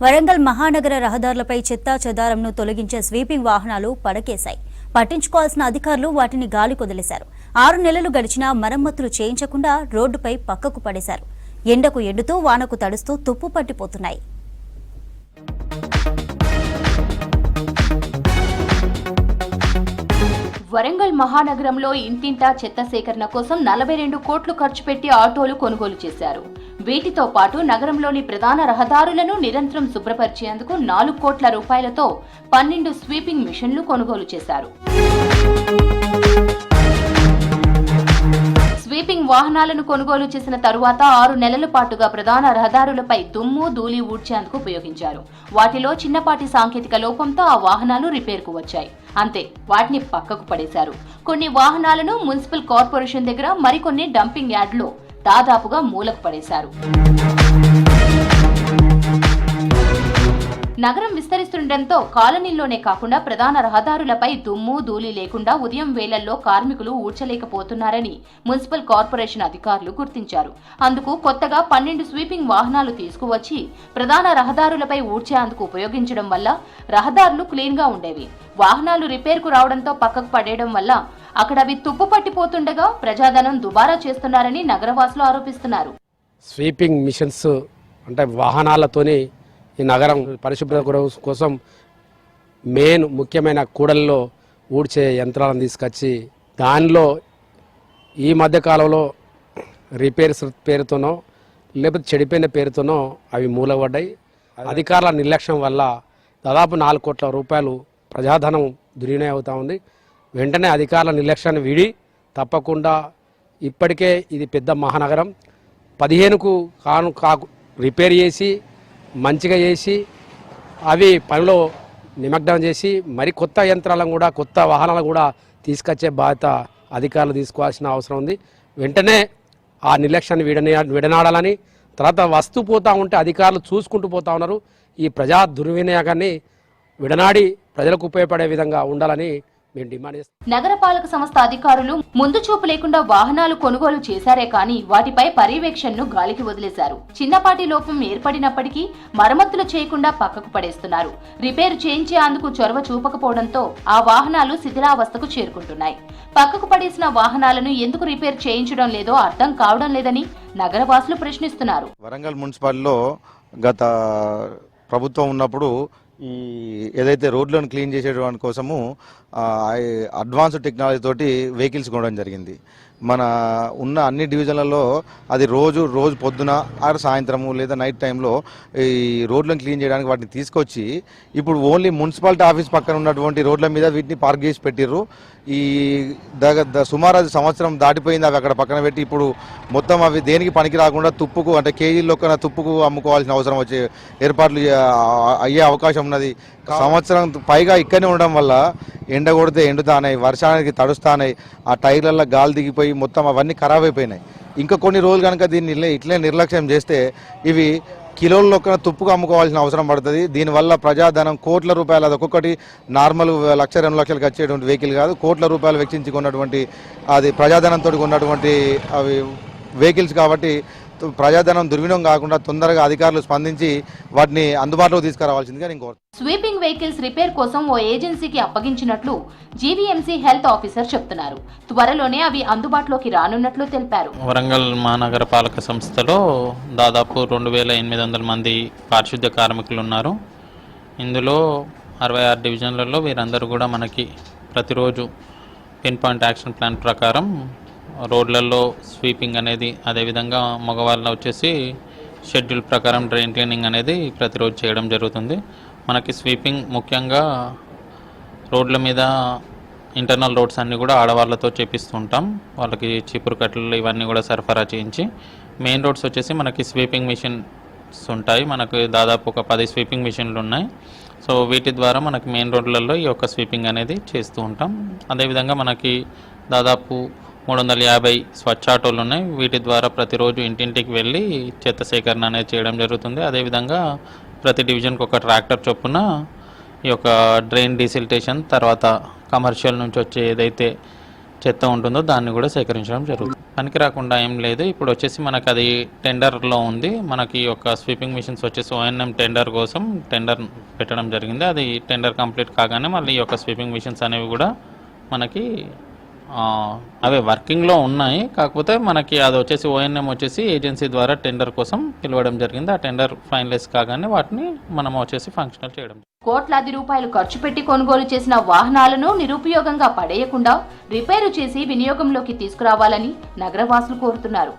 వరంగల్ మహానగర రహదారులపై చెత్తా చెదారంను తొలగించే స్వీపింగ్ వాహనాలు పడకేశాయి. పట్టించుకోవాల్సిన అధికారులు వాటిని గాలి కొదిలేశారు. 6 నెలలు గడిచినా మరమ్మతులు చేయించకుండా రోడ్డుపై పక్కకు పడేశారు. ఎండకు ఎండుతూ వానకు తడుస్తూ తుప్పు పట్టిపోతున్నాయి. వరంగల్ మహానగరంలో ఇంటింటా చెత్త సేకరణ కోసం 42 కోట్లు ఖర్చు పెట్టి ఆటోలు కొనుగోలు చేశారు. వీటితో పాటు నగరంలోని ప్రధాన రహదారులను నిరంతరం శుభ్రపరిచేందుకు 4 కోట్ల రూపాయలతో 12 స్వీపింగ్ మిషన్లు కొనుగోలు చేశారు. స్వీపింగ్ వాహనాలను కొనుగోలు చేసిన తరువాత 6 నెలల పాటుగా ప్రధాన రహదారులపై దుమ్ము ధూళి ఊడ్చేందుకు ఉపయోగించారు. వాటిలో చిన్నపాటి సాంకేతిక లోపంతో ఆ వాహనాలు రిపేర్కు వచ్చాయి. అంతే, వాటిని పక్కకు పడేశారు. కొన్ని వాహనాలను మున్సిపల్ కార్పొరేషన్ దగ్గర, మరికొన్ని డంపింగ్ యార్డ్లో దాదాపుగా మూలకు పడేశారు. నగరం విస్తరిస్తుండటంతో కాలనీల్లోనే కాకుండా ప్రధాన రహదారులపై దుమ్ము ధూళి లేకుండా ఉదయం వేళల్లో కార్మికులు ఊడ్చలేకపోతున్నారని మున్సిపల్ కార్పొరేషన్ అధికారులు గుర్తించారు. అందుకు కొత్తగా 12 స్వీపింగ్ వాహనాలు తీసుకువచ్చి ప్రధాన రహదారులపై ఊడ్చేందుకు ఉపయోగించడం వల్ల రహదారులు క్లీన్ గా ఉండేవి. వాహనాలు రిపేర్కు రావడంతో పక్కకు పడేయడం వల్ల అక్కడ అవి తుప్పు పట్టిపోతుండగా ప్రజాధనం దుబారా చేస్తున్నారని నగరవాసులు ఆరోపిస్తున్నారు. స్వీపింగ్ మిషన్స్ అంటే వాహనాలతోని ఈ నగరం పరిశుభ్రత కోసం ముఖ్యమైన కూడల్లో ఊడ్చే యంత్రాలను తీసుకొచ్చి దానిలో ఈ మధ్యకాలంలో రిపేర్స్ పేరుతోనో లేకపోతే చెడిపోయిన పేరుతోనో అవి మూలపడ్డాయి. అధికారుల నిర్లక్ష్యం వల్ల దాదాపు 4 కోట్ల రూపాయలు ప్రజాధనం దుర్వినియోగం అవుతా ఉంది. వెంటనే అధికారుల నిర్లక్ష్యాన్ని వీడి తప్పకుండా ఇప్పటికే ఇది పెద్ద మహానగరం 15కు రిపేర్ చేసి మంచిగా చేసి అవి పనిలో నిమగ్నం చేసి మరి కొత్త యంత్రాలను కూడా కొత్త వాహనాలను కూడా తీసుకొచ్చే బాధ్యత అధికారులు తీసుకోవాల్సిన అవసరం ఉంది. వెంటనే ఆ నిర్లక్ష్యాన్ని విడనాడాలని, తర్వాత వస్తూ పోతూ ఉంటే అధికారులు చూసుకుంటూ పోతా ఉన్నారు. ఈ ప్రజా దుర్వినియోగాన్ని విడనాడి ప్రజలకు ఉపయోగపడే విధంగా ఉండాలని మేము డిమాండ్ చేస్తాం. నగరపాలక సంస్థ అధికారులు ముందు చూపు లేకుండా వాహనాలు కొనుగోలు చేశారే కానీ వాటిపై పర్యవేక్షణను గాలికి వదిలేశారు. చిన్నపాటి లోపం ఏర్పడినప్పటికీ మరమ్మతులు చేయకుండా పక్కకు పడేస్తున్నారు. రిపేరు చేయించేందుకు చొరవ చూపకపోవడంతో ఆ వాహనాలు శిథిలావస్థకు చేరుకుంటున్నాయి. పక్కకు పడేసిన వాహనాలను ఎందుకు రిపేర్ చేయించడం లేదో అర్థం కావడం లేదని నగరవాసులు ప్రశ్నిస్తున్నారు. వరంగల్ మున్సిపాలిటీలో గత ప్రభుత్వం ఉన్నప్పుడు ఈ ఏదైతే రోడ్లను క్లీన్ చేసేటువంటి కోసము అడ్వాన్స్ టెక్నాలజీ తోటి వెహికల్స్ కొనడం జరిగింది. మన ఉన్న అన్ని డివిజన్లలో అది రోజు పొద్దున ఆరు సాయంత్రము లేదా నైట్ టైంలో ఈ రోడ్లను క్లీన్ చేయడానికి వాటిని తీసుకొచ్చి ఇప్పుడు ఓన్లీ మున్సిపాలిటీ ఆఫీస్ పక్కన ఉన్నటువంటి రోడ్ల మీద వీటిని పార్క్ చేసి పెట్టిర్రు. ఈ సుమారు సంవత్సరం దాటిపోయింది అవి అక్కడ పక్కన పెట్టి ఇప్పుడు మొత్తం అవి దేనికి పనికి రాకుండా తుప్పుకు అంటే కేజీల్లో తుప్పుకు అమ్ముకోవాల్సిన అవసరం వచ్చే ఏర్పాట్లు అయ్యే అవకాశం ఉన్నది. సంవత్సరం పైగా ఇక్కడనే ఉండడం వల్ల ఎండ కొడితే ఎండుతానాయి, వర్షానికి తడుస్తానాయి, ఆ టైర్లలో గాలి దిగిపోయి మొత్తం అవన్నీ ఖరాబ్ అయిపోయినాయి. ఇంకా కొన్ని రోజులు కనుక దీన్ని ఇట్లే నిర్లక్ష్యం చేస్తే ఇవి కిలోల్లో తుప్పుకు అమ్ముకోవాల్సిన అవసరం పడుతుంది. దీనివల్ల ప్రజాధనం కోట్ల రూపాయలు, అది ఒక్కొక్కటి నార్మల్ 1,00,000-2 లక్షలకు వచ్చేటువంటి వెహికల్ కాదు, కోట్ల రూపాయలు వెచ్చించి కొన్నటువంటి అది ప్రజాధనంతో ఉన్నటువంటి అవి వెహికల్స్. కాబట్టి ప్రజాధనం దుర్వినియోగం కాకుండా తొందరగా అధికారులు స్పందించి వాటిని అందుబాటులోకి తీసుకురావాల్సిందిగా నేను కోరుతున్నాను. స్వీపింగ్ వెహికల్స్ రిపేర్ కోసం ఓ ఏజెన్సీకి అప్పగించినట్లు జీవీఎంసీ హెల్త్ ఆఫీసర్ చెప్తున్నారు. త్వరలోనే అవి అందుబాటులోకి రానున్నట్లు తెలిపారు. వరంగల్ మహానగర పాలక సంస్థలో దాదాపు 2,800 మంది పారిశుద్ధ్య కార్మికులు ఉన్నారు. ఇందులో 66 డివిజన్లలో వీరందరూ కూడా మనకి ప్రతిరోజు పిన్ పాయింట్ యాక్షన్ ప్లాన్ ప్రకారం రోడ్లలో స్వీపింగ్ అనేది, అదేవిధంగా మగవాళ్ళ వచ్చేసి షెడ్యూల్ ప్రకారం డ్రైన్ క్లీనింగ్ అనేది ప్రతిరోజు చేయడం జరుగుతుంది. మనకి స్వీపింగ్ ముఖ్యంగా రోడ్ల మీద ఇంటర్నల్ రోడ్స్ అన్నీ కూడా ఆడవాళ్ళతో చేపిస్తుంటాం. వాళ్ళకి చీపురు కట్టలు ఇవన్నీ కూడా సరఫరా చేయించి, మెయిన్ రోడ్స్ వచ్చేసి మనకి స్వీపింగ్ మిషన్స్ ఉంటాయి. మనకు దాదాపు ఒక 10 స్వీపింగ్ మిషన్లు ఉన్నాయి. సో వీటి ద్వారా మనకి మెయిన్ రోడ్లలో ఈ యొక్క స్వీపింగ్ అనేది చేస్తూ ఉంటాం. అదేవిధంగా మనకి దాదాపు 350 స్వచ్ఛ ఆటోలు ఉన్నాయి. వీటి ద్వారా ప్రతిరోజు ఇంటింటికి వెళ్ళి చెత్త సేకరణ అనేది చేయడం జరుగుతుంది. అదేవిధంగా ప్రతి డివిజన్కి ఒక ట్రాక్టర్ చొప్పున ఈ యొక్క డ్రైన్ డీసిల్టేషన్, తర్వాత కమర్షియల్ నుంచి వచ్చే ఏదైతే చెత్త ఉంటుందో దాన్ని కూడా సేకరించడం జరుగుతుంది. పనికి రాకుండా ఏం లేదు. ఇప్పుడు వచ్చేసి మనకు అది టెండర్లో ఉంది. మనకి ఒక స్వీపింగ్ మిషన్స్ వచ్చేసి ONM టెండర్ కోసం టెండర్ పెట్టడం జరిగింది. అది టెండర్ కంప్లీట్ కాగానే మళ్ళీ ఈ యొక్క స్వీపింగ్ మిషన్స్ అనేవి కూడా మనకి అవి వర్కింగ్లో ఉన్నాయి. కాకపోతే మనకి అది వచ్చేసి ONM వచ్చేసి ఏజెన్సీ ద్వారా టెండర్ కోసం పిలవడం జరిగింది. ఆ టెండర్ ఫైనలైజ్ కాగానే వాటిని మనం వచ్చేసి ఫంక్షనల్ చేయడం. కోట్లాది రూపాయలు ఖర్చు పెట్టి కొనుగోలు చేసిన వాహనాలను నిరుపయోగంగా పడేయకుండా రిపేరు చేసి వినియోగంలోకి తీసుకురావాలని నగరవాసులు కోరుతున్నారు.